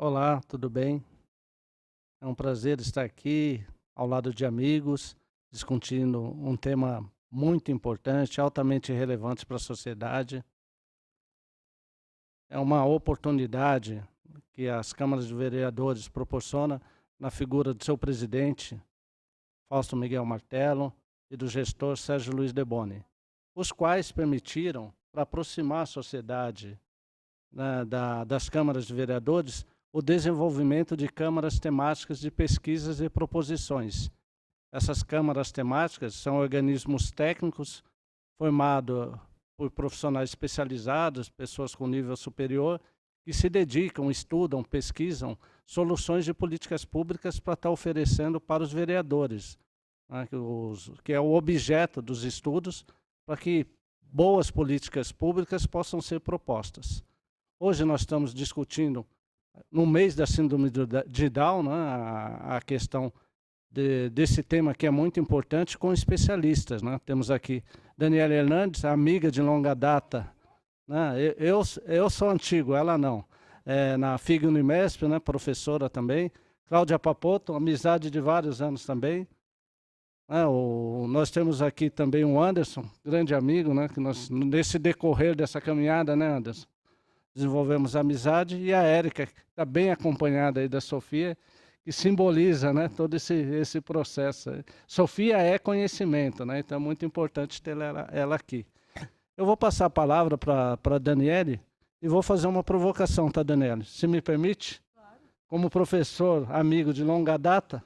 Olá, tudo bem? É um prazer estar aqui ao lado de amigos, discutindo um tema muito importante, altamente relevante para a sociedade. É uma oportunidade que as câmaras de vereadores proporcionam na figura do seu presidente, Fausto Miguel Martello, e do gestor Sérgio Luiz Deboni, os quais permitiram, para aproximar a sociedade, né, das câmaras de vereadores, o desenvolvimento de câmaras temáticas de pesquisas e proposições. Essas câmaras temáticas são organismos técnicos formados por profissionais especializados, pessoas com nível superior, que se dedicam, estudam, pesquisam soluções de políticas públicas para estar oferecendo para os vereadores, né, que é o objeto dos estudos, para que boas políticas públicas possam ser propostas. Hoje nós estamos discutindo, no mês da síndrome de Down, né, a questão desse tema que é muito importante com especialistas, né? Temos aqui Daniela Hernandes, amiga de longa data, né? Eu sou antigo, ela não. Na FIG Unimesp, né, professora também. Cláudia Papoto, amizade de vários anos também. Nós temos aqui também o Anderson, grande amigo, né, que nesse decorrer dessa caminhada, né, Anderson, desenvolvemos amizade, e a Érica, que está bem acompanhada aí da Sofia, que simboliza, né, todo esse processo. Sofia é conhecimento, né, então é muito importante ter ela aqui. Eu vou passar a palavra para a Daniele e vou fazer uma provocação, tá, Daniele? Se me permite? Claro. Como professor, amigo de longa data,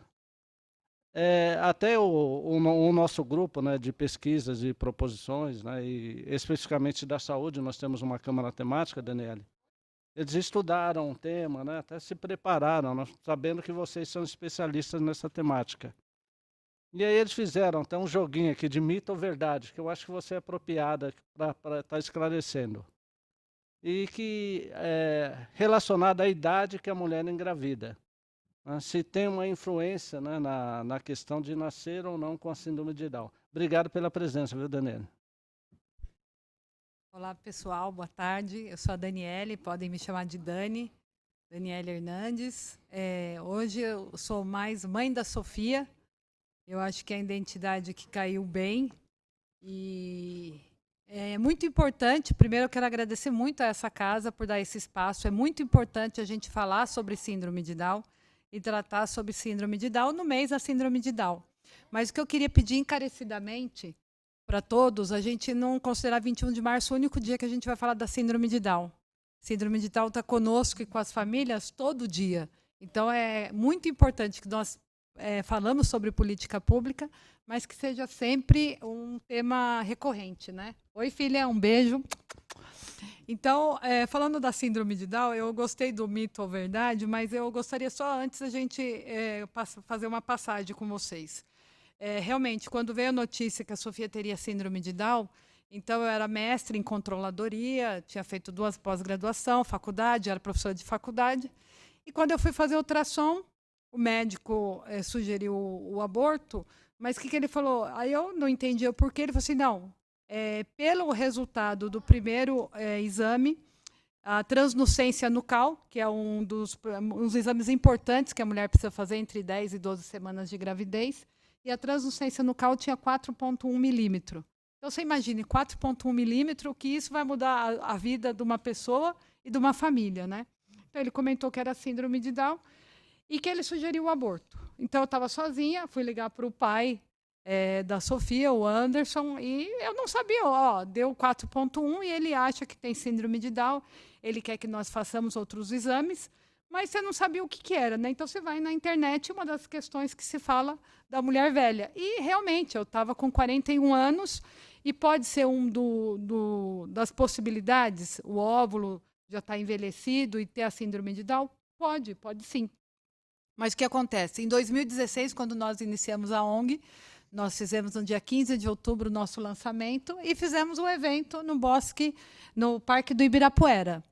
até o nosso grupo, né, de pesquisas e proposições, né, e especificamente da saúde, nós temos uma câmara temática, Daniele. Eles estudaram o tema, né, até se prepararam, sabendo que vocês são especialistas nessa temática. E aí eles fizeram até um joguinho aqui de mito ou verdade, que eu acho que você é apropriada para estar esclarecendo. E que é relacionado à idade que a mulher engravida, né, se tem uma influência, né, na questão de nascer ou não com a síndrome de Down. Obrigado pela presença, viu, Daniela? Olá, pessoal, boa tarde. Eu sou a Daniele, podem me chamar de Dani, Daniele Hernandes. Hoje eu sou mais mãe da Sofia. Eu acho que é a identidade que caiu bem. E é muito importante, primeiro eu quero agradecer muito a essa casa por dar esse espaço. É muito importante a gente falar sobre síndrome de Down e tratar sobre síndrome de Down no mês da síndrome de Down. Mas o que eu queria pedir encarecidamente para todos, a gente não considerar 21 de março o único dia que a gente vai falar da síndrome de Down. Síndrome de Down está conosco e com as famílias todo dia. Então, é muito importante que nós falamos sobre política pública, mas que seja sempre um tema recorrente, né? Oi, filha, um beijo. Então, falando da síndrome de Down, eu gostei do mito ou verdade, mas eu gostaria só antes a gente fazer uma passagem com vocês. Realmente, quando veio a notícia que a Sofia teria síndrome de Down, então eu era mestre em controladoria, tinha feito 2 pós-graduação, faculdade, era professora de faculdade. E quando eu fui fazer ultrassom, o médico sugeriu o aborto, mas o que ele falou? Aí eu não entendi o porquê. Ele falou assim, não, pelo resultado do primeiro exame, a transnucência nucal, que é um dos exames importantes que a mulher precisa fazer entre 10 e 12 semanas de gravidez, e a translucência nucal tinha 4,1 milímetro. Então, você imagine, 4,1 milímetro, que isso vai mudar a vida de uma pessoa e de uma família, né? Então, ele comentou que era síndrome de Down e que ele sugeriu o aborto. Então, eu estava sozinha, fui ligar para o pai da Sofia, o Anderson, e eu não sabia, deu 4,1 e ele acha que tem síndrome de Down, ele quer que nós façamos outros exames, mas você não sabia o que era, né? Então você vai na internet, uma das questões que se fala da mulher velha. E realmente, eu estava com 41 anos e pode ser das possibilidades, o óvulo já está envelhecido e ter a síndrome de Down? Pode sim. Mas o que acontece? Em 2016, quando nós iniciamos a ONG, nós fizemos no dia 15 de outubro o nosso lançamento e fizemos um evento no Parque do Ibirapuera.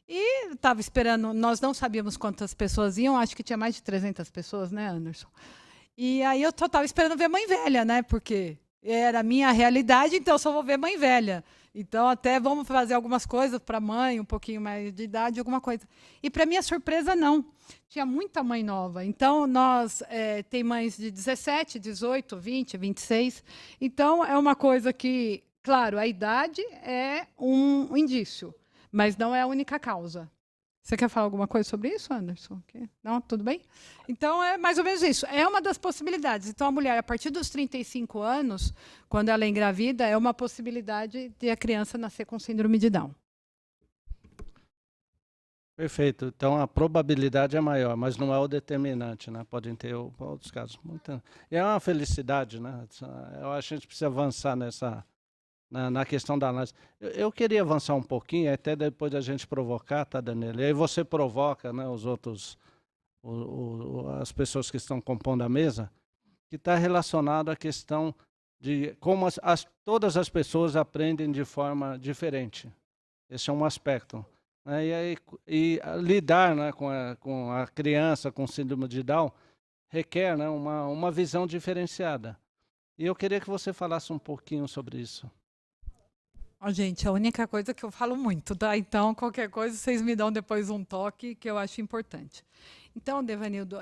E estava esperando, nós não sabíamos quantas pessoas iam, acho que tinha mais de 300 pessoas, né, Anderson? E aí eu só estava esperando ver mãe velha, né? Porque era a minha realidade, então eu só vou ver mãe velha. Então, até vamos fazer algumas coisas para a mãe, um pouquinho mais de idade, alguma coisa. E, para minha surpresa, não. Tinha muita mãe nova. Então, nós tem mães de 17, 18, 20, 26. Então, é uma coisa que, claro, a idade é um indício, mas não é a única causa. Você quer falar alguma coisa sobre isso, Anderson? Não? Tudo bem? Então, é mais ou menos isso. É uma das possibilidades. Então, a mulher, a partir dos 35 anos, quando ela é engravida, é uma possibilidade de a criança nascer com síndrome de Down. Perfeito. Então, a probabilidade é maior, mas não é o determinante, né? Podem ter outros casos. E é uma felicidade, né? Eu acho que a gente precisa avançar na questão da análise. Eu queria avançar um pouquinho, até depois da gente provocar, tá, Daniela? E aí você provoca, né, os outros, as pessoas que estão compondo a mesa, que está relacionado à questão de como todas as pessoas aprendem de forma diferente. Esse é um aspecto. Né? E lidar, né, com a criança com síndrome de Down requer, né, uma visão diferenciada. E eu queria que você falasse um pouquinho sobre isso. Gente, a única coisa que eu falo muito, tá? Então, qualquer coisa, vocês me dão depois um toque que eu acho importante. Então, Devanildo,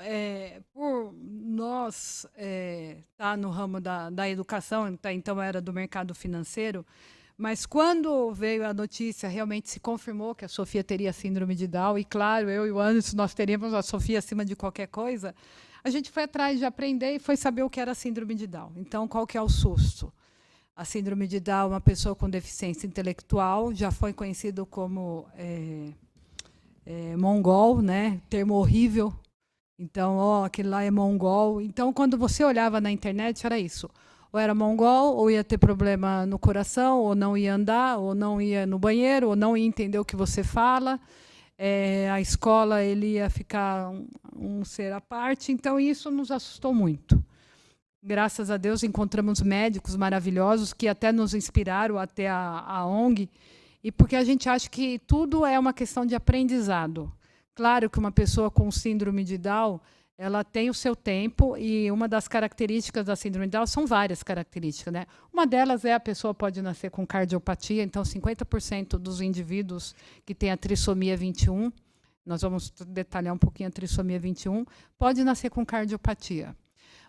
por nós tá no ramo da educação, tá, então era do mercado financeiro, mas quando veio a notícia, realmente se confirmou que a Sofia teria síndrome de Down, e claro, eu e o Anderson, nós teríamos a Sofia acima de qualquer coisa, a gente foi atrás de aprender e foi saber o que era a síndrome de Down. Então, qual que é o susto? A síndrome de Down é uma pessoa com deficiência intelectual, já foi conhecido como mongol, né? Termo horrível. Então, aquele lá é mongol. Então, quando você olhava na internet, era isso. Ou era mongol, ou ia ter problema no coração, ou não ia andar, ou não ia no banheiro, ou não ia entender o que você fala. A escola, ele ia ficar um ser à parte. Então, isso nos assustou muito. Graças a Deus, encontramos médicos maravilhosos que até nos inspiraram até a ONG, e porque a gente acha que tudo é uma questão de aprendizado. Claro que uma pessoa com síndrome de Down, ela tem o seu tempo, e uma das características da síndrome de Down são várias características, né? Uma delas é a pessoa pode nascer com cardiopatia, então 50% dos indivíduos que têm a trissomia 21, nós vamos detalhar um pouquinho a trissomia 21, pode nascer com cardiopatia.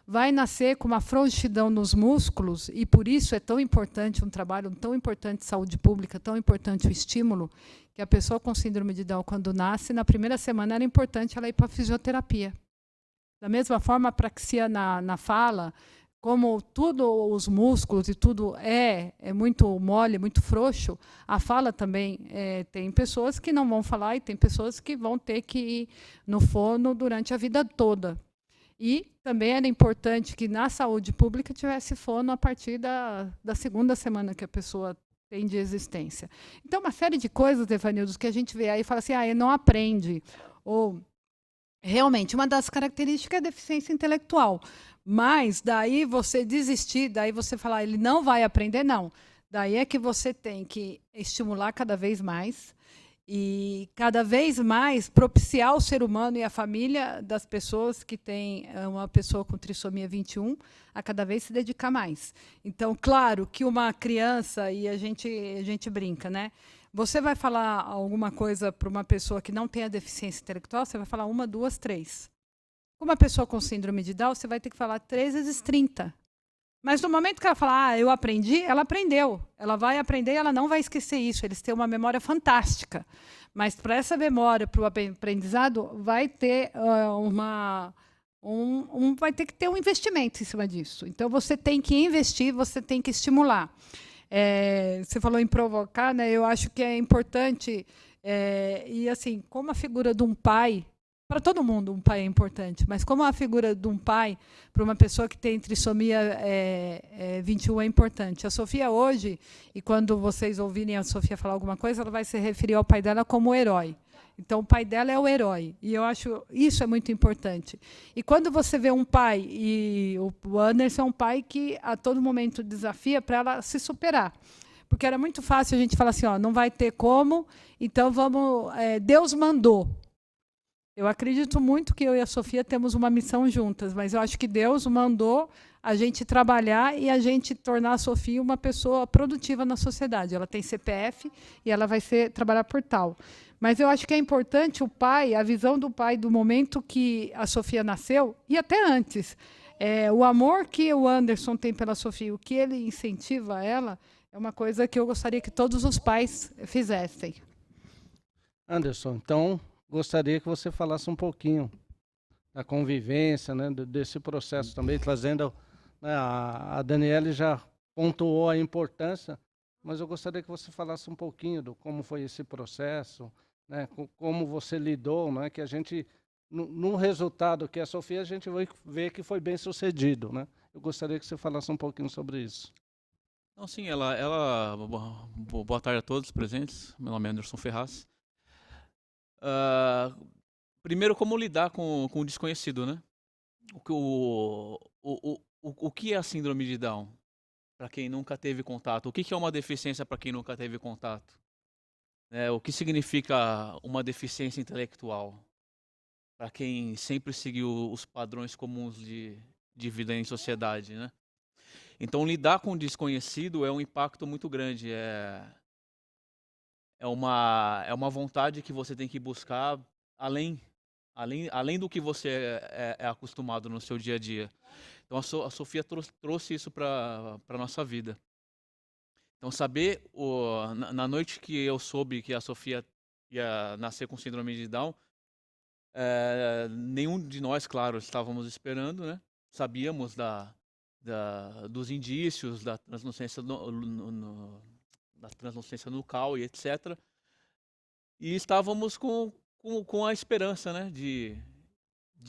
Vai nascer com uma frouxidão nos músculos, e por isso é tão importante um trabalho tão importante de saúde pública, tão importante o estímulo, que a pessoa com síndrome de Down, quando nasce, na primeira semana era importante ela ir para a fisioterapia. Da mesma forma, a apraxia na fala, como tudo os músculos e tudo é muito mole, muito frouxo, a fala também tem pessoas que não vão falar e tem pessoas que vão ter que ir no fono durante a vida toda. E também era importante que na saúde pública tivesse fono a partir da segunda semana que a pessoa tem de existência. Então, uma série de coisas, Evanildo, que a gente vê aí e fala assim, ele não aprende. Ou, realmente, uma das características é a deficiência intelectual. Mas, daí você desistir, daí você falar, ele não vai aprender, não. Daí é que você tem que estimular cada vez mais, e cada vez mais propiciar o ser humano e a família das pessoas que têm uma pessoa com trissomia 21 a cada vez se dedicar mais. Então, claro que uma criança, e a gente brinca, né? Você vai falar alguma coisa para uma pessoa que não tem a deficiência intelectual, você vai falar 1, 2, 3. Com uma pessoa com síndrome de Down, você vai ter que falar 3 vezes 30. Mas no momento que ela fala, eu aprendi, ela aprendeu. Ela vai aprender e ela não vai esquecer isso. Eles têm uma memória fantástica. Mas para essa memória, para o aprendizado, vai ter vai ter que ter um investimento em cima disso. Então, você tem que investir, você tem que estimular. Você falou em provocar, né? Eu acho que é importante. E assim, como a figura de um pai, para todo mundo um pai é importante, mas como a figura de um pai para uma pessoa que tem trissomia 21 é importante. A Sofia hoje, e quando vocês ouvirem a Sofia falar alguma coisa, ela vai se referir ao pai dela como herói. Então, o pai dela é o herói. E eu acho isso é muito importante. E quando você vê um pai, e o Anderson é um pai que a todo momento desafia para ela se superar. Porque era muito fácil a gente falar assim, não vai ter como, então vamos... Deus mandou. Eu acredito muito que eu e a Sofia temos uma missão juntas, mas eu acho que Deus mandou a gente trabalhar e a gente tornar a Sofia uma pessoa produtiva na sociedade. Ela tem CPF e ela vai trabalhar por tal. Mas eu acho que é importante o pai, a visão do pai do momento que a Sofia nasceu, e até antes. O amor que o Anderson tem pela Sofia, o que ele incentiva ela, é uma coisa que eu gostaria que todos os pais fizessem. Anderson, então gostaria que você falasse um pouquinho da convivência, né, desse processo também, trazendo, né, a Daniele já pontuou a importância, mas eu gostaria que você falasse um pouquinho do como foi esse processo, né, como você lidou, né, que a gente, no resultado que é a Sofia, a gente vai ver que foi bem sucedido, né? Eu gostaria que você falasse um pouquinho sobre isso. Não, sim, boa tarde a todos presentes. Meu nome é Anderson Ferraz. Ah, primeiro, como lidar com o desconhecido, né? O que é a síndrome de Down? Para quem nunca teve contato. O que é uma deficiência para quem nunca teve contato? O que significa uma deficiência intelectual? Para quem sempre seguiu os padrões comuns de vida em sociedade, né? Então, lidar com o desconhecido é um impacto muito grande. É uma vontade que você tem que buscar além do que você é acostumado no seu dia a dia. Então a Sofia trouxe isso para a nossa vida. Então saber, na noite que eu soube que a Sofia ia nascer com síndrome de Down, nenhum de nós, claro, estávamos esperando, né? Sabíamos dos indícios da translucência da translucência nucal e etc. E estávamos com a esperança, né, de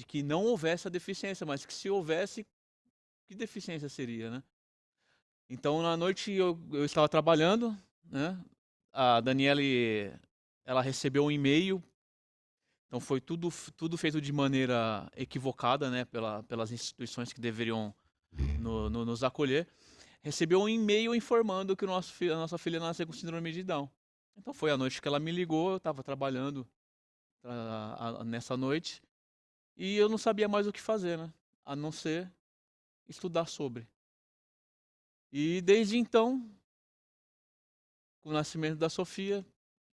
que não houvesse a deficiência, mas que se houvesse, que deficiência seria, né? Então, na noite eu estava trabalhando, né? A Daniele, ela recebeu um e-mail, então foi tudo feito de maneira equivocada, né, pelas instituições que deveriam nos acolher. Recebeu um e-mail informando que a nossa filha nasceu com síndrome de Down. Então foi a noite que ela me ligou, eu estava trabalhando nessa noite e eu não sabia mais o que fazer, né? A não ser estudar sobre. E desde então, com o nascimento da Sofia,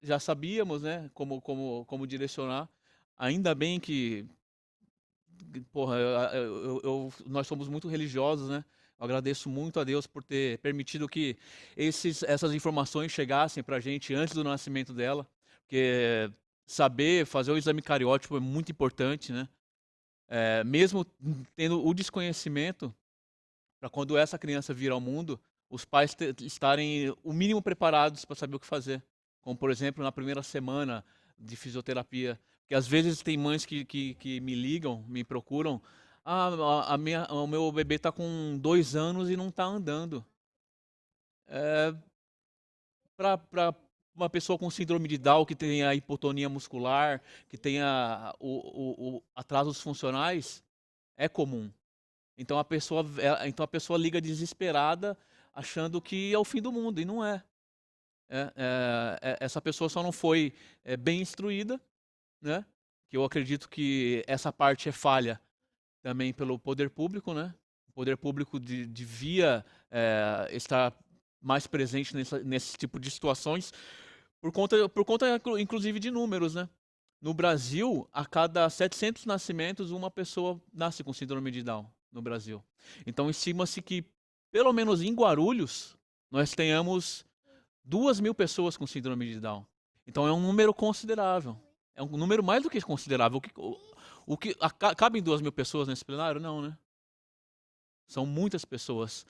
já sabíamos, né, como direcionar. Ainda bem que, porra, nós somos muito religiosos, né? Eu agradeço muito a Deus por ter permitido que essas informações chegassem pra gente antes do nascimento dela, porque saber fazer o exame cariótipo é muito importante, né? Mesmo tendo o desconhecimento, para quando essa criança vir ao mundo, os pais estarem o mínimo preparados para saber o que fazer. Como, por exemplo, na primeira semana de fisioterapia. Porque às vezes tem mães que me ligam, me procuram. O meu bebê está com 2 anos e não está andando. Para uma pessoa com síndrome de Down, que tem a hipotonia muscular, que tenha atrasos funcionais, é comum. Então a pessoa liga desesperada, achando que é o fim do mundo, e não é. Essa pessoa só não foi bem instruída, né? Que eu acredito que essa parte é falha também pelo poder público, né? O poder público devia estar mais presente nesse tipo de situações, por conta inclusive de números, né? No Brasil, a cada 700 nascimentos, uma pessoa nasce com síndrome de Down no Brasil. Então, estima-se que, pelo menos em Guarulhos, nós tenhamos 2.000 pessoas com síndrome de Down. Então, é um número considerável. É um número mais do que considerável. Cabem 2.000 pessoas nesse plenário? Não, né? São muitas pessoas.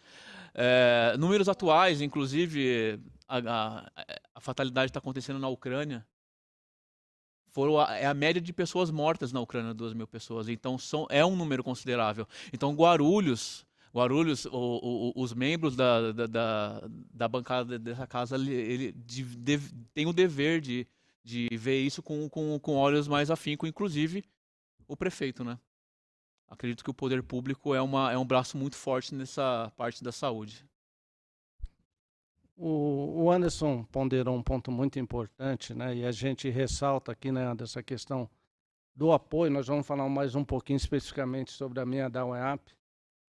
Números atuais, inclusive, a fatalidade está acontecendo na Ucrânia. É a média de pessoas mortas na Ucrânia, 2.000 pessoas. Então, é um número considerável. Então, Guarulhos, os membros da bancada dessa casa, ele tem o dever de ver isso com olhos mais afinco, inclusive o prefeito, né? Acredito que o poder público é um braço muito forte nessa parte da saúde. O Anderson ponderou um ponto muito importante, né? E a gente ressalta aqui, né, dessa questão do apoio. Nós vamos falar mais um pouquinho especificamente sobre a minha Down App,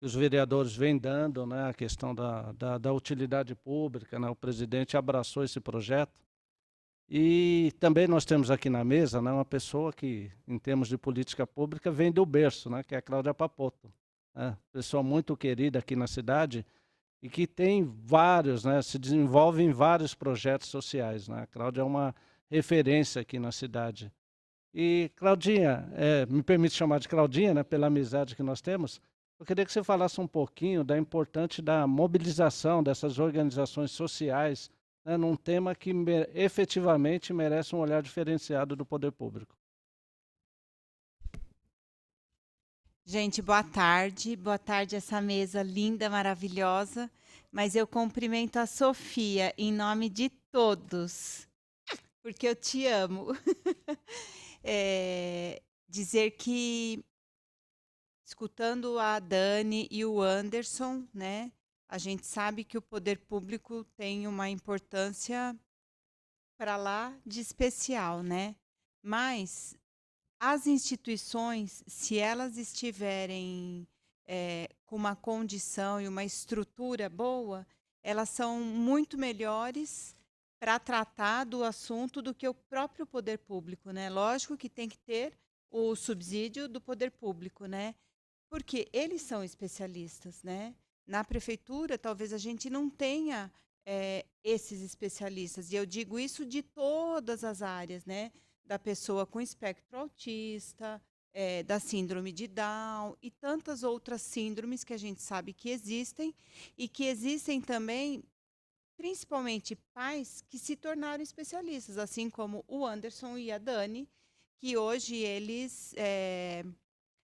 que os vereadores vêm dando, né, a questão da utilidade pública, né, o presidente abraçou esse projeto. E também nós temos aqui na mesa, né, uma pessoa que, em termos de política pública, vem do berço, né, que é a Cláudia Papotto, né, pessoa muito querida aqui na cidade e que tem vários, né, se desenvolve em vários projetos sociais, né. A Cláudia é uma referência aqui na cidade. E, Claudinha, me permite chamar de Claudinha, né, pela amizade que nós temos, eu queria que você falasse um pouquinho da importância da mobilização dessas organizações sociais, né, num tema que efetivamente merece um olhar diferenciado do poder público. Gente, boa tarde essa mesa linda, maravilhosa, mas eu cumprimento a Sofia em nome de todos, porque eu te amo. Dizer que, escutando a Dani e o Anderson, né, a gente sabe que o poder público tem uma importância para lá de especial, né? Mas as instituições, se elas estiverem com uma condição e uma estrutura boa, elas são muito melhores para tratar do assunto do que o próprio poder público, né? Lógico que tem que ter o subsídio do poder público, né? Porque eles são especialistas, né? Na prefeitura, talvez a gente não tenha esses especialistas. E eu digo isso de todas as áreas, né? Da pessoa com espectro autista, da síndrome de Down e tantas outras síndromes que a gente sabe que existem e que existem também, principalmente pais que se tornaram especialistas, assim como o Anderson e a Dani, que hoje eles,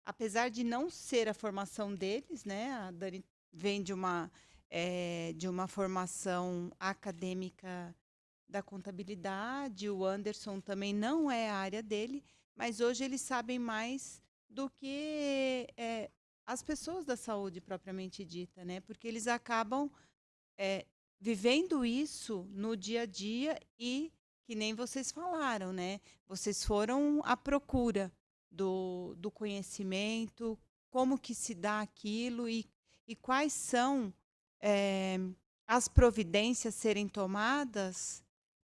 apesar de não ser a formação deles, né, a Dani vem de uma formação acadêmica da contabilidade, o Anderson também não é a área dele, mas hoje eles sabem mais do que as pessoas da saúde propriamente dita, né? Porque eles acabam vivendo isso no dia a dia e, que nem vocês falaram, né? Vocês foram à procura do conhecimento, como que se dá aquilo e quais são as providências serem tomadas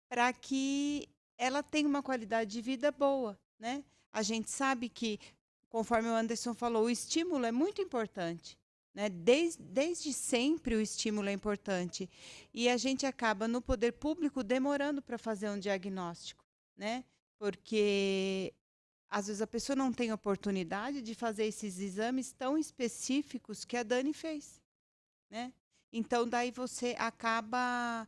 para que ela tenha uma qualidade de vida boa, né? A gente sabe que, conforme o Anderson falou, o estímulo é muito importante, né? Desde sempre o estímulo é importante. E a gente acaba, no poder público, demorando para fazer um diagnóstico, né? Porque às vezes a pessoa não tem oportunidade de fazer esses exames tão específicos que a Dani fez, né? Então, daí você acaba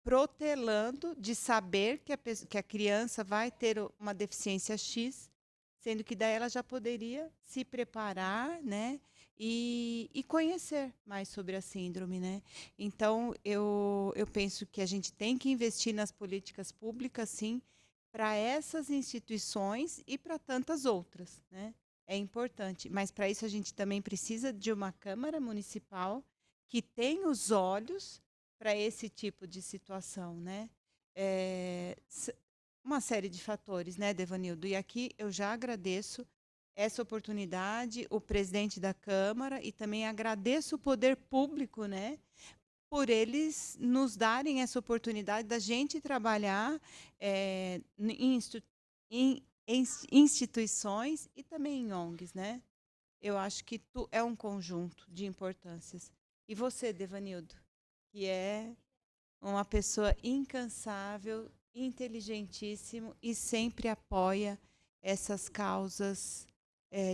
protelando de saber que a criança vai ter uma deficiência X, sendo que daí ela já poderia se preparar, né? E conhecer mais sobre a síndrome, né? Então, eu penso que a gente tem que investir nas políticas públicas, sim, para essas instituições e para tantas outras, né? É importante, mas para isso a gente também precisa de uma Câmara Municipal que tenha os olhos para esse tipo de situação, né? Uma série de fatores, né, Devanildo? E aqui eu já agradeço essa oportunidade, o presidente da Câmara, e também agradeço o poder público, né, por eles nos darem essa oportunidade da gente trabalhar em instituições e também em ONGs, né? Eu acho que é um conjunto de importâncias. E você, Devanildo, que é uma pessoa incansável, inteligentíssimo e sempre apoia essas causas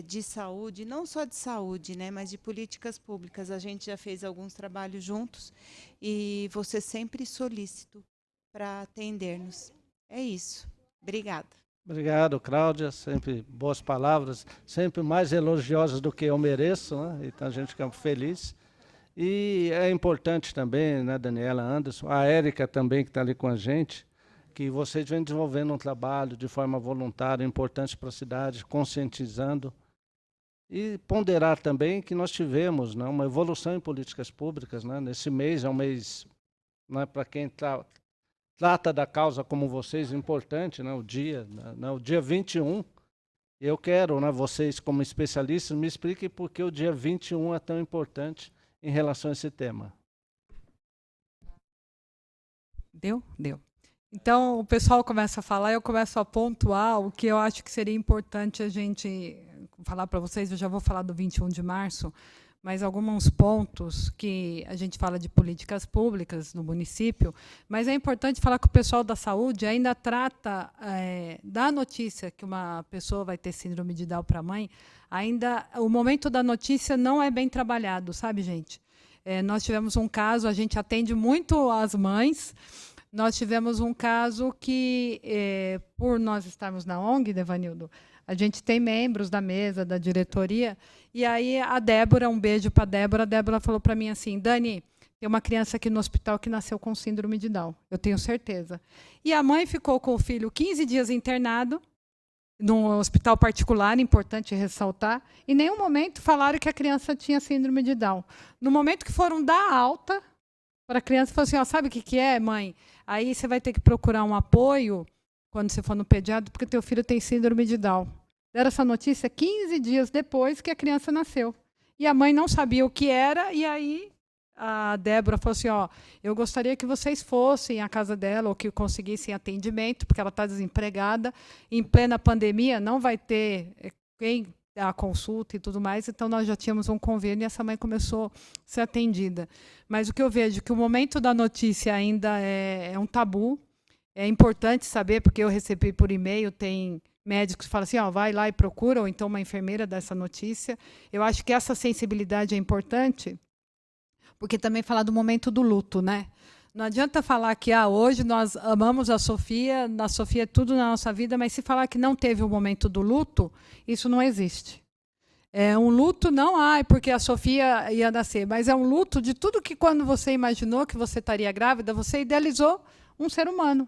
de saúde, não só de saúde, né, mas de políticas públicas. A gente já fez alguns trabalhos juntos e você sempre solícito para atender-nos. É isso. Obrigada. Obrigado, Cláudia, sempre boas palavras, sempre mais elogiosas do que eu mereço, né? Então a gente fica feliz. E é importante também, né, Daniela, Anderson, a Érica também, que está ali com a gente, que vocês vêm desenvolvendo um trabalho de forma voluntária, importante para a cidade, conscientizando. E ponderar também que nós tivemos, né, uma evolução em políticas públicas. Né? Nesse mês, é um mês, né, para quem trata da causa como vocês, importante, né, o dia 21, Eu quero, né, vocês como especialistas, me expliquem por que o dia 21 é tão importante em relação a esse tema. Deu? Deu. Então, o pessoal começa a falar, eu começo a pontuar o que eu acho que seria importante a gente falar para vocês. Eu já vou falar do 21 de março, mas alguns pontos que a gente fala de políticas públicas no município, mas é importante falar que o pessoal da saúde ainda trata da notícia que uma pessoa vai ter síndrome de Down para a mãe, ainda o momento da notícia não é bem trabalhado, sabe, gente? Nós tivemos um caso, a gente atende muito as mães. Nós tivemos um caso que, por nós estarmos na ONG, Devanildo, a gente tem membros da mesa, da diretoria, e aí a Débora, um beijo para a Débora falou para mim assim, Dani, tem uma criança aqui no hospital que nasceu com síndrome de Down, eu tenho certeza. E a mãe ficou com o filho 15 dias internado, num hospital particular, importante ressaltar, e em nenhum momento falaram que a criança tinha síndrome de Down. No momento que foram dar alta para a criança, falou assim, ó, sabe o que é, mãe? Aí você vai ter que procurar um apoio quando você for no pediatra, porque teu filho tem síndrome de Down. Deram essa notícia 15 dias depois que a criança nasceu. E a mãe não sabia o que era, e aí a Débora falou assim, ó, eu gostaria que vocês fossem à casa dela ou que conseguissem atendimento, porque ela está desempregada, em plena pandemia, não vai ter quem a consulta e tudo mais, então nós já tínhamos um convênio e essa mãe começou a ser atendida. Mas o que eu vejo é que o momento da notícia ainda é um tabu, é importante saber, porque eu recebi por e-mail, tem médicos que falam assim, ó, vai lá e procura, ou então uma enfermeira dessa notícia. Eu acho que essa sensibilidade é importante, porque também falar do momento do luto, né? Não adianta falar que hoje nós amamos a Sofia, na Sofia é tudo na nossa vida, mas se falar que não teve o momento do luto, isso não existe. É um luto não, porque a Sofia ia nascer, mas é um luto de tudo que quando você imaginou que você estaria grávida, você idealizou um ser humano.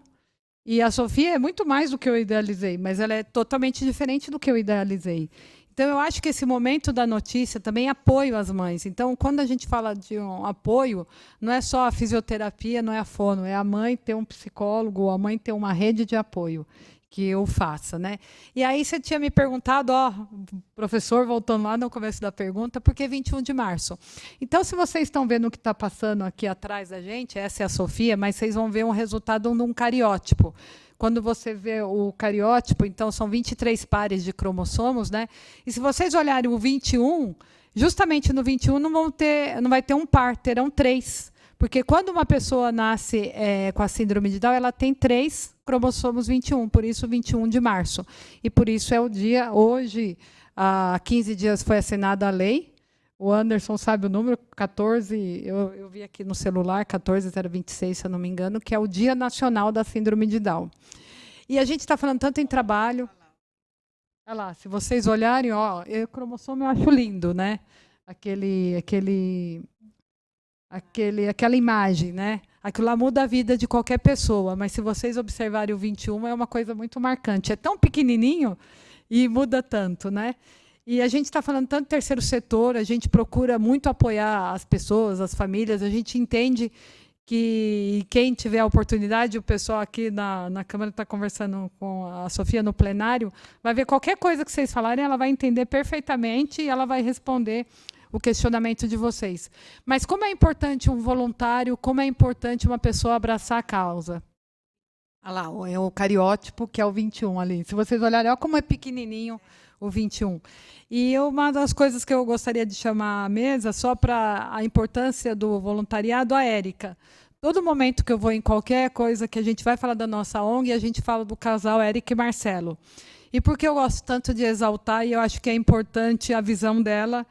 E a Sofia é muito mais do que eu idealizei, mas ela é totalmente diferente do que eu idealizei. Então, eu acho que esse momento da notícia também é apoio às mães. Então, quando a gente fala de um apoio, não é só a fisioterapia, não é a fono, é a mãe ter um psicólogo, a mãe ter uma rede de apoio que eu faça, né? E aí você tinha me perguntado, professor, voltando lá no começo da pergunta, por que 21 de março? Então, se vocês estão vendo o que está passando aqui atrás da gente, essa é a Sofia, mas vocês vão ver um resultado de um cariótipo. Quando você vê o cariótipo, então são 23 pares de cromossomos, né? E se vocês olharem o 21, justamente no 21 não vai ter um par, terão 3. Porque quando uma pessoa nasce com a síndrome de Down, ela tem 3 cromossomos 21, por isso 21 de março. E por isso é o dia, hoje, há 15 dias foi assinada a lei, o Anderson sabe o número, 14, eu vi aqui no celular, 14026, se eu não me engano, que é o Dia Nacional da Síndrome de Down. E a gente está falando tanto em trabalho. Olha lá, se vocês olharem, o cromossomo eu acho lindo, né? Aquela imagem, né? Aquilo lá muda a vida de qualquer pessoa, mas se vocês observarem o 21, é uma coisa muito marcante. É tão pequenininho e muda tanto, né? E a gente está falando tanto do terceiro setor, a gente procura muito apoiar as pessoas, as famílias, a gente entende que quem tiver a oportunidade, o pessoal aqui na Câmara está conversando com a Sofia no plenário, vai ver qualquer coisa que vocês falarem, ela vai entender perfeitamente e ela vai responder o questionamento de vocês. Mas como é importante um voluntário, como é importante uma pessoa abraçar a causa? Olha lá, é o cariótipo, que é o 21 ali. Se vocês olharem, olha como é pequenininho o 21. E uma das coisas que eu gostaria de chamar à mesa, só para a importância do voluntariado, a Érica. Todo momento que eu vou em qualquer coisa que a gente vai falar da nossa ONG, a gente fala do casal Érica e Marcelo. E por que eu gosto tanto de exaltar, e eu acho que é importante a visão dela,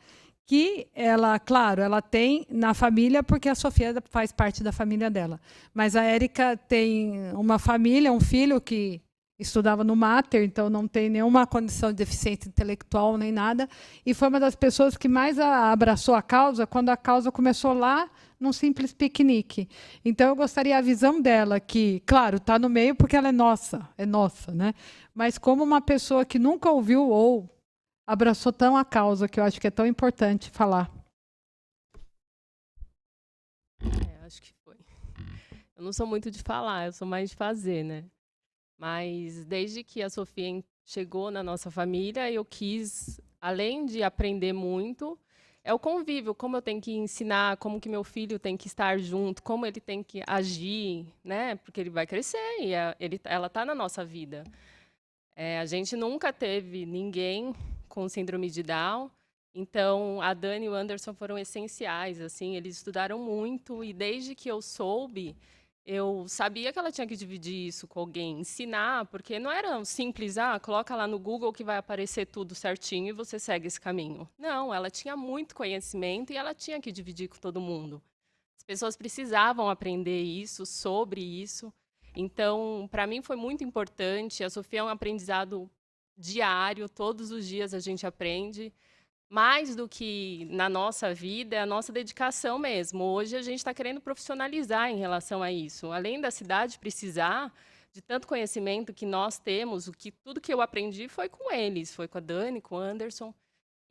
que ela, claro, ela tem na família, porque a Sofia faz parte da família dela. Mas a Érica tem uma família, um filho que estudava no Mater, então não tem nenhuma condição de deficiência intelectual nem nada, e foi uma das pessoas que mais abraçou a causa quando a causa começou lá num simples piquenique. Então eu gostaria a visão dela, que, claro, está no meio porque ela é nossa, né? Mas como uma pessoa que nunca ouviu ou abraçou tão a causa, que eu acho que é tão importante falar. Acho que foi. Eu não sou muito de falar, eu sou mais de fazer, né? Mas desde que a Sofia chegou na nossa família, eu quis, além de aprender muito, é o convívio, como eu tenho que ensinar, como que meu filho tem que estar junto, como ele tem que agir, né? Porque ele vai crescer e ela está na nossa vida. A gente nunca teve ninguém com síndrome de Down, então a Dani e o Anderson foram essenciais, assim, eles estudaram muito e desde que eu soube, eu sabia que ela tinha que dividir isso com alguém, ensinar, porque não era simples, coloca lá no Google que vai aparecer tudo certinho e você segue esse caminho. Não, ela tinha muito conhecimento e ela tinha que dividir com todo mundo. As pessoas precisavam aprender isso, sobre isso. Então, para mim foi muito importante. A Sofia é um aprendizado diário, todos os dias a gente aprende. Mais do que na nossa vida, é a nossa dedicação mesmo. Hoje a gente está querendo profissionalizar em relação a isso. Além da cidade precisar de tanto conhecimento que nós temos, tudo que eu aprendi foi com eles, foi com a Dani, com o Anderson.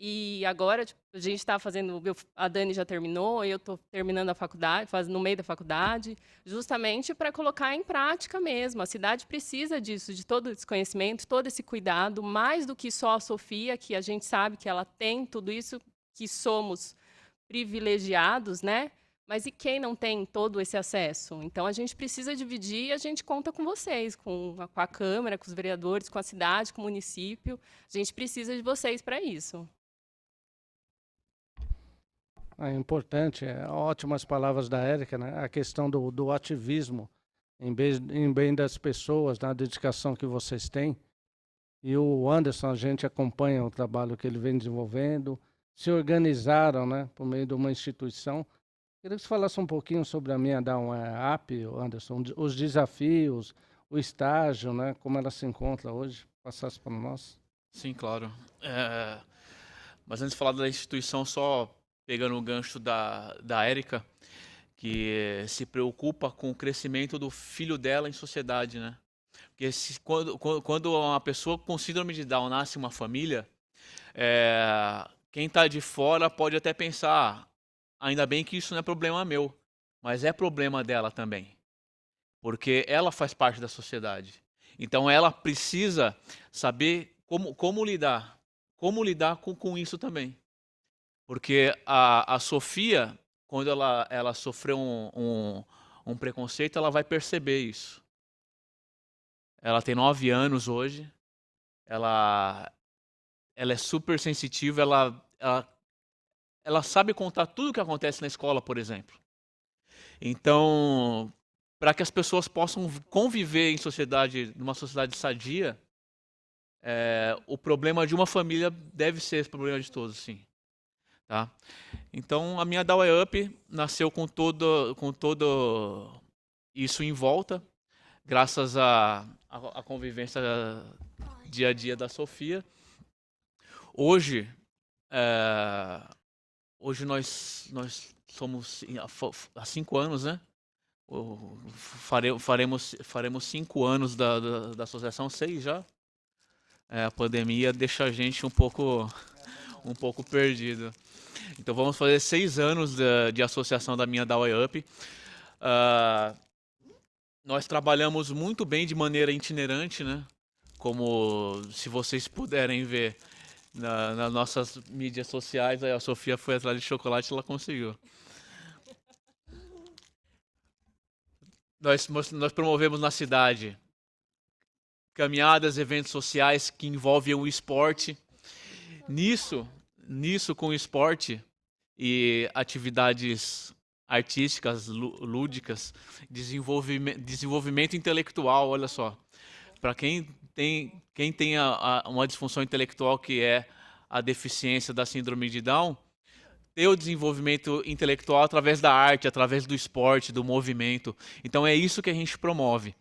E agora tipo, a gente está fazendo, a Dani já terminou, eu estou terminando a faculdade, no meio da faculdade, justamente para colocar em prática mesmo. A cidade precisa disso, de todo esse conhecimento, todo esse cuidado, mais do que só a Sofia, que a gente sabe que ela tem tudo isso, que somos privilegiados, né? Mas e quem não tem todo esse acesso? Então a gente precisa dividir e a gente conta com vocês, com a Câmara, com os vereadores, com a cidade, com o município. A gente precisa de vocês para isso. É importante, ótimas palavras da Érica, né? A questão do ativismo em bem das pessoas, na dedicação que vocês têm. E o Anderson, a gente acompanha o trabalho que ele vem desenvolvendo, se organizaram, né, por meio de uma instituição. Queria que você falasse um pouquinho sobre a minha Down App, Anderson, os desafios, o estágio, né, como ela se encontra hoje, passasse para nós. Sim, claro. Mas antes de falar da instituição, só pegando o gancho da Érica, que se preocupa com o crescimento do filho dela em sociedade, né? Porque quando uma pessoa com síndrome de Down nasce em uma família, quem está de fora pode até pensar, ainda bem que isso não é problema meu, mas é problema dela também, porque ela faz parte da sociedade. Então ela precisa saber como lidar com isso também. Porque a Sofia, quando ela sofreu um preconceito, ela vai perceber isso. Ela tem 9 anos hoje, ela é super sensitiva, ela sabe contar tudo o que acontece na escola, por exemplo. Então, para que as pessoas possam conviver em sociedade, numa sociedade sadia, o problema de uma família deve ser o problema de todos, sim. Tá? Então, a minha Down Up nasceu com todo isso em volta, graças à convivência dia a dia da Sofia. Hoje nós somos há 5 anos, né? Faremos 5 anos da associação, 6 já. A pandemia deixa a gente um pouco perdido. Então vamos fazer 6 anos de associação da minha Down Up. Nós trabalhamos muito bem de maneira itinerante, né? Como se vocês puderem ver nas nossas mídias sociais, a Sofia foi atrás de chocolate e ela conseguiu. Nós promovemos na cidade caminhadas, eventos sociais que envolvem o esporte. Nisso com o esporte e atividades artísticas, lúdicas, desenvolvimento intelectual, olha só. Para quem tem uma disfunção intelectual que é a deficiência da síndrome de Down, ter o desenvolvimento intelectual através da arte, através do esporte, do movimento. Então é isso que a gente promove.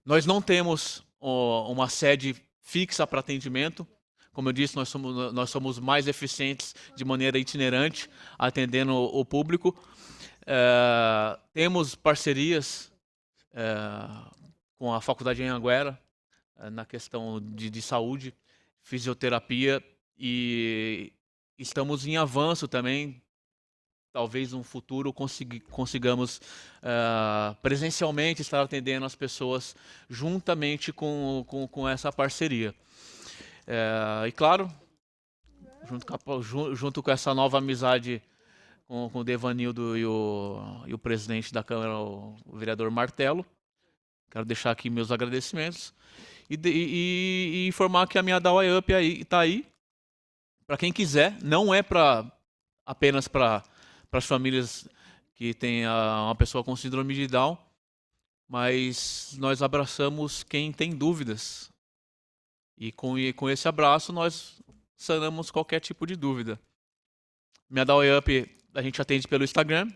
Nós não temos uma sede fixa para atendimento. Como eu disse, nós somos mais eficientes de maneira itinerante, atendendo o público. Temos parcerias com a Faculdade de Anhanguera, na questão de saúde, fisioterapia, e estamos em avanço também talvez no futuro consigamos presencialmente estar atendendo as pessoas juntamente com essa parceria. E claro, junto com essa nova amizade com o Devanildo e o presidente da Câmara, o vereador Martelo, quero deixar aqui meus agradecimentos e informar que a minha DAO Up está aí para quem quiser, não é apenas para as famílias que têm uma pessoa com síndrome de Down, mas nós abraçamos quem tem dúvidas. E com esse abraço nós sanamos qualquer tipo de dúvida. Minha DAO Up a gente atende pelo Instagram.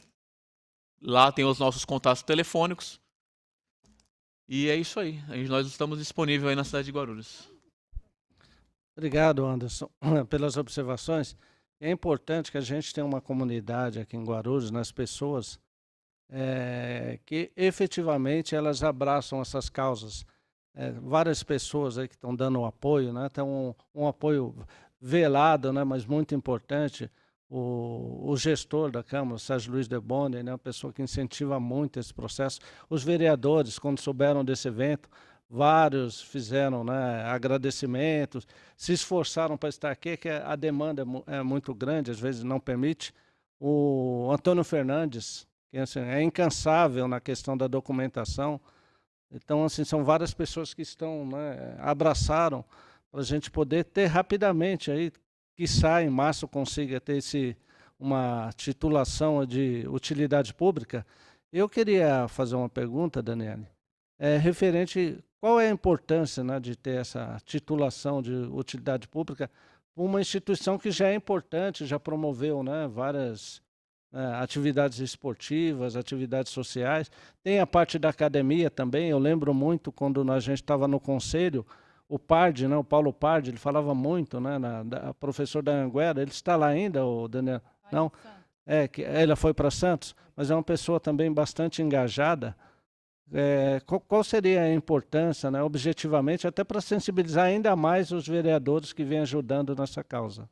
Lá tem os nossos contatos telefônicos. E é isso aí. Nós estamos disponíveis aí na cidade de Guarulhos. Obrigado, Anderson, pelas observações. É importante que a gente tenha uma comunidade aqui em Guarulhos, nas pessoas, que efetivamente elas abraçam essas causas. Várias pessoas aí que estão dando apoio, né? Tem um apoio velado, né? Mas muito importante. O gestor da Câmara, Sérgio Luiz Deboni, né? Uma pessoa que incentiva muito esse processo. Os vereadores, quando souberam desse evento, vários fizeram, né, agradecimentos, se esforçaram para estar aqui, que a demanda é muito grande, às vezes não permite. O Antônio Fernandes, que assim, é incansável na questão da documentação. Então, assim, são várias pessoas que estão, né, abraçaram para a gente poder ter rapidamente aí, quiçá em março consiga ter uma titulação de utilidade pública. Eu queria fazer uma pergunta, Daniele, referente qual é a importância, né, de ter essa titulação de utilidade pública para uma instituição que já é importante, já promoveu, né, várias atividades esportivas, atividades sociais. Tem a parte da academia também. Eu lembro muito quando a gente estava no conselho, o Pardi, né, o Paulo Pardi, ele falava muito, né, professor da Anguera. Ele está lá ainda, o Daniel? Não? Que ela foi para Santos, mas é uma pessoa também bastante engajada. Qual seria a importância, né, objetivamente, até para sensibilizar ainda mais os vereadores que vêm ajudando nessa causa?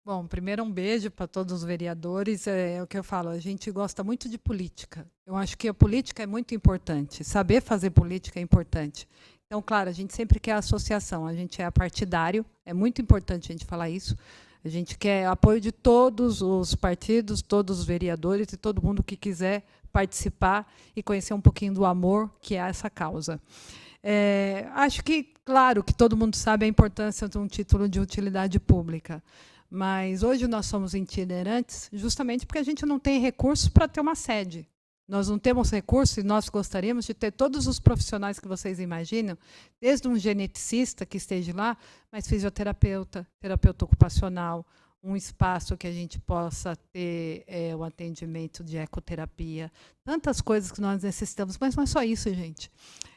Bom, primeiro um beijo para todos os vereadores. É o que eu falo, a gente gosta muito de política. Eu acho que a política é muito importante. Saber fazer política é importante. Então, claro, a gente sempre quer a associação, a gente é partidário, é muito importante a gente falar isso. A gente quer apoio de todos os partidos, todos os vereadores e todo mundo que quiser participar e conhecer um pouquinho do amor que é essa causa. Acho que, claro, que todo mundo sabe a importância de um título de utilidade pública. Mas hoje nós somos itinerantes justamente porque a gente não tem recursos para ter uma sede. Nós não temos recursos e nós gostaríamos de ter todos os profissionais que vocês imaginam, desde um geneticista que esteja lá, mas fisioterapeuta, terapeuta ocupacional, um espaço que a gente possa ter o atendimento de ecoterapia, tantas coisas que nós necessitamos, mas não é só isso, gente.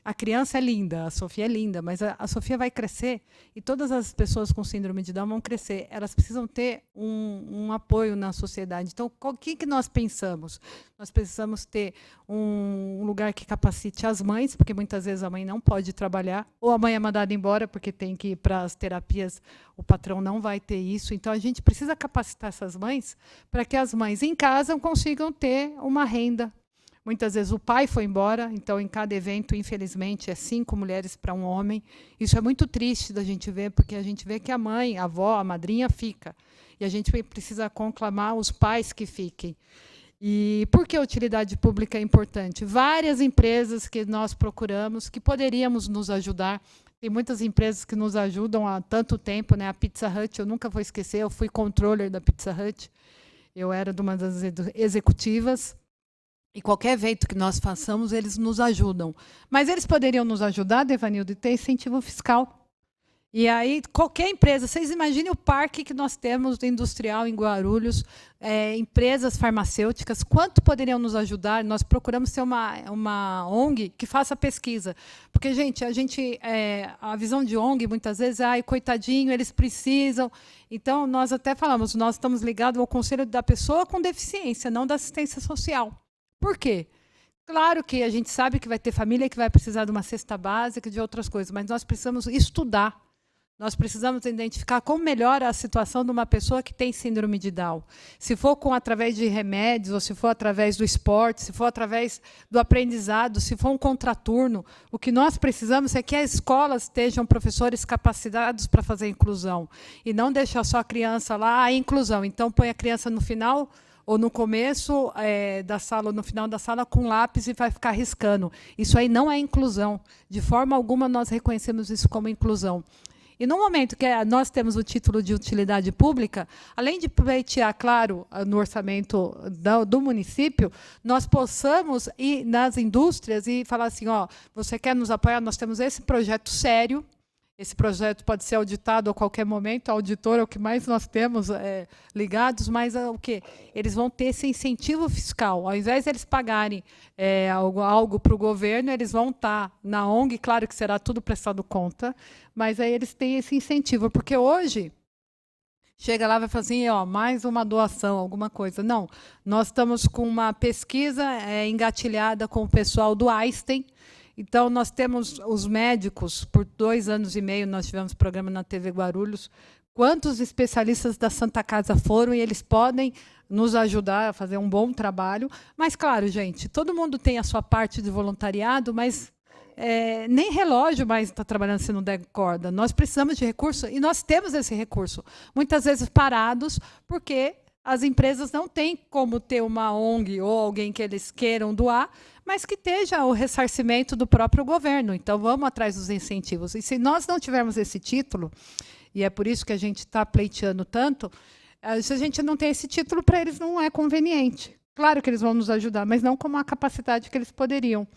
A criança é linda, a Sofia é linda, mas a Sofia vai crescer e todas as pessoas com síndrome de Down vão crescer. Elas precisam ter um apoio na sociedade. Então, o que nós pensamos? Nós precisamos ter um lugar que capacite as mães, porque muitas vezes a mãe não pode trabalhar, ou a mãe é mandada embora porque tem que ir para as terapias, o patrão não vai ter isso. Então, a gente precisa capacitar essas mães para que as mães em casa consigam ter uma renda. Muitas vezes o pai foi embora, então em cada evento, infelizmente, é 5 mulheres para um homem. Isso é muito triste da gente ver, porque a gente vê que a mãe, a avó, a madrinha fica. E a gente precisa conclamar os pais que fiquem. E por que a utilidade pública é importante? Várias empresas que nós procuramos, que poderíamos nos ajudar. Tem muitas empresas que nos ajudam há tanto tempo, né? A Pizza Hut, eu nunca vou esquecer, eu fui controller da Pizza Hut. Eu era de uma das executivas. E qualquer evento que nós façamos, eles nos ajudam. Mas eles poderiam nos ajudar, Devanildo, e ter incentivo fiscal. E aí, qualquer empresa, vocês imaginem o parque que nós temos do industrial em Guarulhos, empresas farmacêuticas, quanto poderiam nos ajudar? Nós procuramos ser uma ONG que faça pesquisa. Porque, gente, a visão de ONG, muitas vezes, coitadinho, eles precisam. Então, nós até falamos, nós estamos ligados ao conselho da pessoa com deficiência, não da assistência social. Por quê? Claro que a gente sabe que vai ter família que vai precisar de uma cesta básica, de outras coisas, mas nós precisamos estudar. Nós precisamos identificar como melhora a situação de uma pessoa que tem síndrome de Down. Se for através de remédios, ou se for através do esporte, se for através do aprendizado, se for um contraturno, o que nós precisamos é que as escolas tenham professores capacitados para fazer a inclusão. E não deixar só a criança lá, a inclusão. Então, põe a criança no final ou no começo da sala, ou no final da sala, com lápis e vai ficar riscando. Isso aí não é inclusão. De forma alguma, nós reconhecemos isso como inclusão. E no momento que nós temos o título de utilidade pública, além de pleitear, claro, no orçamento do município, nós possamos ir nas indústrias e falar assim, ó, você quer nos apoiar? Nós temos esse projeto sério. Esse projeto pode ser auditado a qualquer momento, o auditor é o que mais nós temos ligados, mas o quê? Eles vão ter esse incentivo fiscal. Ao invés de eles pagarem algo para o governo, eles vão estar na ONG, claro que será tudo prestado conta, mas aí eles têm esse incentivo, porque hoje chega lá e vai falar assim, ó, mais uma doação, alguma coisa. Não, nós estamos com uma pesquisa engatilhada com o pessoal do Einstein. Então, nós temos os médicos, por 2 anos e meio, nós tivemos programa na TV Guarulhos, quantos especialistas da Santa Casa foram e eles podem nos ajudar a fazer um bom trabalho. Mas, claro, gente, todo mundo tem a sua parte de voluntariado, mas nem relógio mais está trabalhando se não der corda. Nós precisamos de recurso e nós temos esse recurso. Muitas vezes parados, porque as empresas não têm como ter uma ONG ou alguém que eles queiram doar, mas que esteja o ressarcimento do próprio governo. Então, vamos atrás dos incentivos. E se nós não tivermos esse título, e é por isso que a gente está pleiteando tanto, se a gente não tem esse título, para eles não é conveniente. Claro que eles vão nos ajudar, mas não com a capacidade que eles poderiam.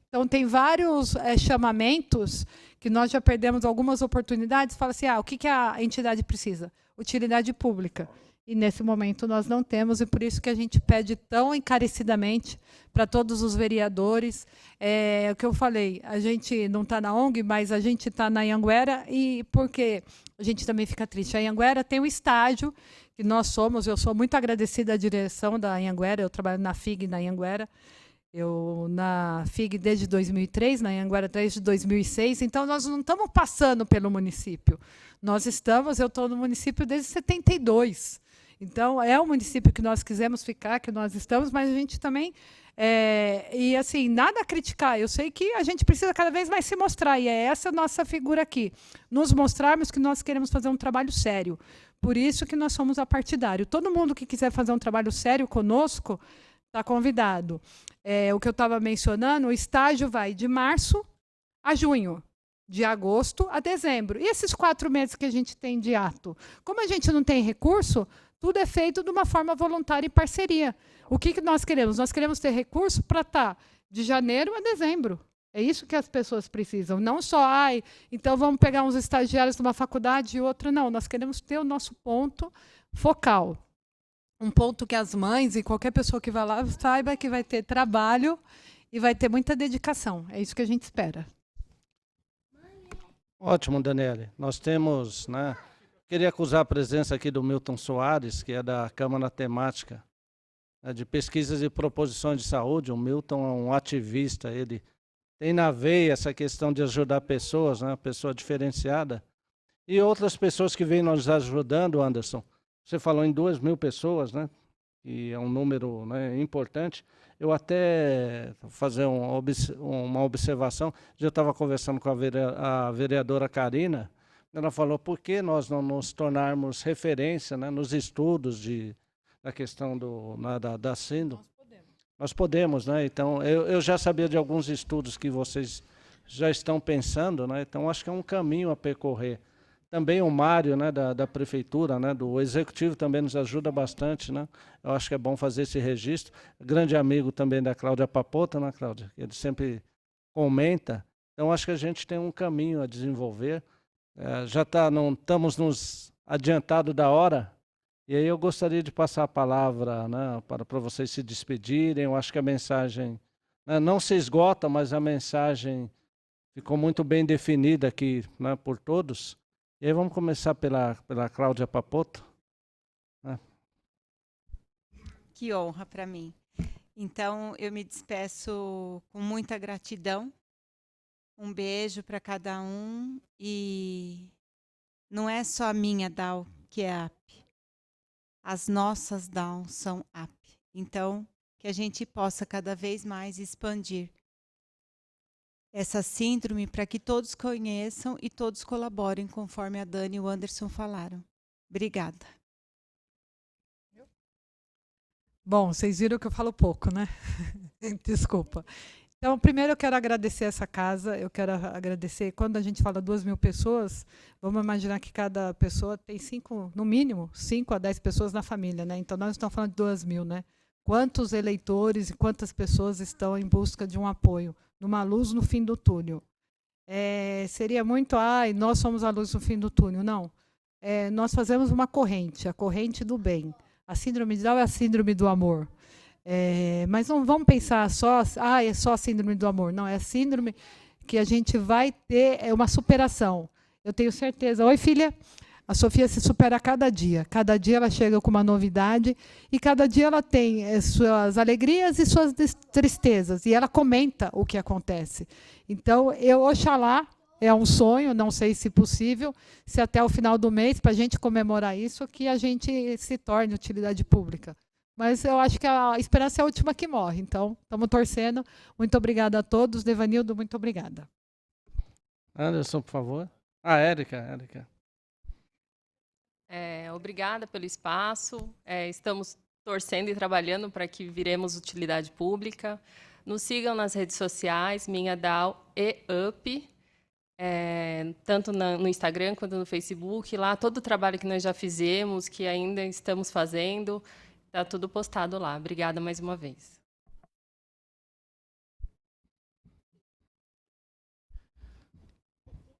Então, tem vários chamamentos que nós já perdemos algumas oportunidades. Fala assim, o que a entidade precisa? Utilidade pública. E, nesse momento, nós não temos, e por isso que a gente pede tão encarecidamente para todos os vereadores. O que eu falei, a gente não está na ONG, mas a gente está na Anhanguera, e porque a gente também fica triste. A Anhanguera tem um estágio que eu sou muito agradecida à direção da Anhanguera, eu trabalho na FIG na Anhanguera, eu na FIG desde 2003, na Anhanguera desde 2006, então nós não estamos passando pelo município. Eu estou no município desde 72. Então, é o município que nós quisemos ficar, que nós estamos, mas a gente também... e, assim, nada a criticar. Eu sei que a gente precisa cada vez mais se mostrar, e é essa a nossa figura aqui. Nos mostrarmos que nós queremos fazer um trabalho sério. Por isso que nós somos apartidário. Todo mundo que quiser fazer um trabalho sério conosco está convidado. O que eu estava mencionando, o estágio vai de março a junho. De agosto a dezembro. E esses 4 meses que a gente tem de ato? Como a gente não tem recurso, tudo é feito de uma forma voluntária e parceria. O que nós queremos? Nós queremos ter recurso para estar de janeiro a dezembro. É isso que as pessoas precisam. Não só, então vamos pegar uns estagiários de uma faculdade e outra. Não, nós queremos ter o nosso ponto focal. Um ponto que as mães e qualquer pessoa que vai lá saiba que vai ter trabalho e vai ter muita dedicação. É isso que a gente espera. Ótimo, Daniele. Nós temos, queria acusar a presença aqui do Milton Soares, que é da Câmara Temática de Pesquisas e Proposições de Saúde. O Milton é um ativista, ele tem na veia essa questão de ajudar pessoas, pessoa diferenciada. E outras pessoas que vêm nos ajudando, Anderson. Você falou em 2.000 pessoas, que é um número importante. Eu até fazer uma observação, já estava conversando com a vereadora Karina, ela falou, por que nós não nos tornarmos referência nos estudos da questão da síndrome? Nós podemos, Então, eu já sabia de alguns estudos que vocês já estão pensando, Então, acho que é um caminho a percorrer. Também o Mário, da prefeitura, do executivo, também nos ajuda bastante, Eu acho que é bom fazer esse registro. Grande amigo também da Cláudia Papota, Cláudia? Ele sempre comenta. Então, acho que a gente tem um caminho a desenvolver. Não estamos nos adiantado da hora. E aí eu gostaria de passar a palavra para vocês se despedirem. Eu acho que a mensagem não se esgota, mas a mensagem ficou muito bem definida aqui por todos. E aí vamos começar pela Cláudia Papotto. Que honra para mim. Então, eu me despeço com muita gratidão. Um beijo para cada um e não é só a minha DAO que é up. As nossas DAOs são up. Então, que a gente possa cada vez mais expandir essa síndrome para que todos conheçam e todos colaborem, conforme a Dani e o Anderson falaram. Obrigada. Bom, vocês viram que eu falo pouco, né? Desculpa. Então, primeiro eu quero agradecer essa casa, eu quero agradecer, quando a gente fala 2.000 pessoas, vamos imaginar que cada pessoa tem 5, no mínimo, 5 a 10 pessoas na família, né? Então, nós estamos falando de 2.000, né? Quantos eleitores e quantas pessoas estão em busca de um apoio, numa luz no fim do túnel? Seria muito, nós somos a luz no fim do túnel. Não. Nós fazemos uma corrente, a corrente do bem. A síndrome de Down é a síndrome do amor. Mas não vamos pensar só, é só a síndrome do amor. Não, é a síndrome que a gente vai ter uma superação. Eu tenho certeza. Oi, filha. A Sofia se supera a cada dia. Cada dia ela chega com uma novidade e cada dia ela tem suas alegrias e suas tristezas. E ela comenta o que acontece. Então, oxalá, é um sonho, não sei se possível, se até o final do mês, para a gente comemorar isso, que a gente se torne utilidade pública. Mas eu acho que a esperança é a última que morre. Então, estamos torcendo. Muito obrigada a todos. Devanildo, muito obrigada. Anderson, por favor. Érica. Obrigada pelo espaço. Estamos torcendo e trabalhando para que viremos utilidade pública. Nos sigam nas redes sociais, Minha DAO e UP, tanto no Instagram quanto no Facebook. Lá, todo o trabalho que nós já fizemos, que ainda estamos fazendo, está tudo postado lá. Obrigada mais uma vez.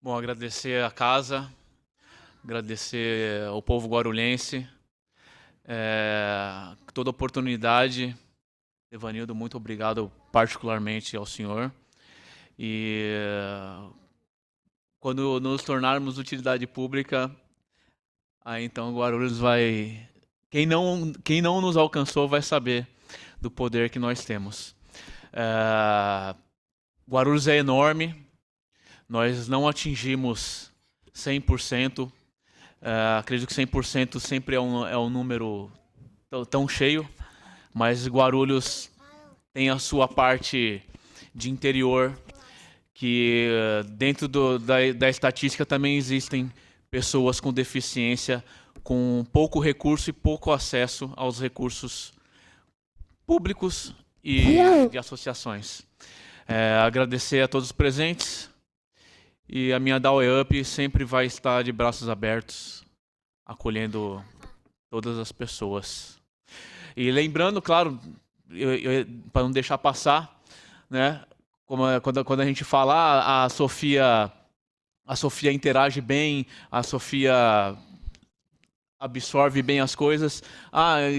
Bom, agradecer a casa, agradecer ao povo guarulhense, toda oportunidade. Evanildo, muito obrigado particularmente ao senhor. E quando nos tornarmos utilidade pública, aí então Guarulhos vai... Quem não nos alcançou vai saber do poder que nós temos. Guarulhos é enorme, nós não atingimos 100%. Acredito que 100% sempre é um número tão cheio, mas Guarulhos tem a sua parte de interior, que dentro da estatística também existem pessoas com deficiência, com pouco recurso e pouco acesso aos recursos públicos e de associações. Agradecer a todos os presentes, e a minha DAO Up sempre vai estar de braços abertos, acolhendo todas as pessoas. E lembrando, claro, para não deixar passar, né, quando a gente fala, a Sofia interage bem, a Sofia absorve bem as coisas.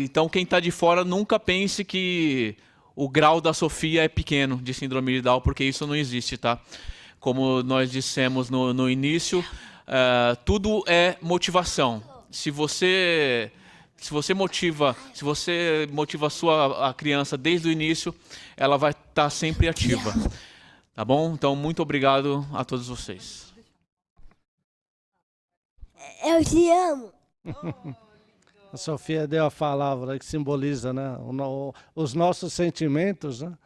Então quem está de fora nunca pense que o grau da Sofia é pequeno de síndrome de Down, porque isso não existe, tá? Como nós dissemos no início, tudo é motivação. Se você motiva a criança desde o início, ela vai estar sempre ativa. Tá bom? Então, muito obrigado a todos vocês. Eu te amo. A Sofia deu a palavra que simboliza, né, os nossos sentimentos, né?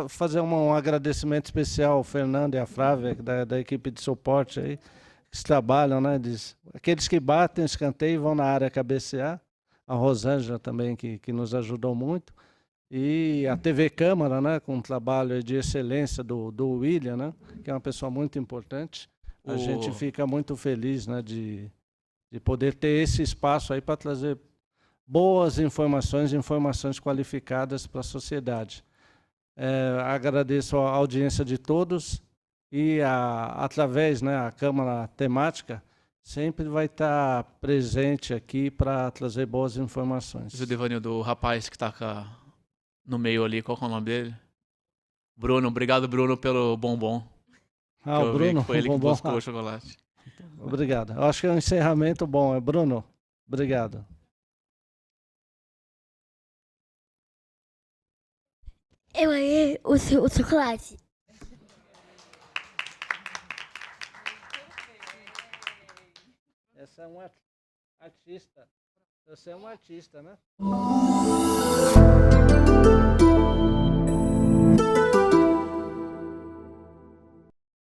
Fazer um agradecimento especial ao Fernando e à Flávia, da equipe de suporte aí, que trabalham, né? Aqueles que batem, escanteiam e vão na área cabecear. A Rosângela também, que nos ajudou muito. E a TV Câmara, né, com um trabalho de excelência do William, né, que é uma pessoa muito importante. A gente fica muito feliz, né, de poder ter esse espaço aí para trazer boas informações qualificadas para a sociedade. Agradeço a audiência de todos e através, né, a Câmara Temática sempre vai estar presente aqui para trazer boas informações. O Devanildo, do rapaz que está no meio ali, qual é o nome dele? Bruno, obrigado, Bruno, pelo bombom. O Bruno, foi ele que buscou o chocolate. Obrigado. Eu acho que é um encerramento bom. Bruno, obrigado. Eu ganhei o chocolate. Essa é um artista. Você é um artista, né?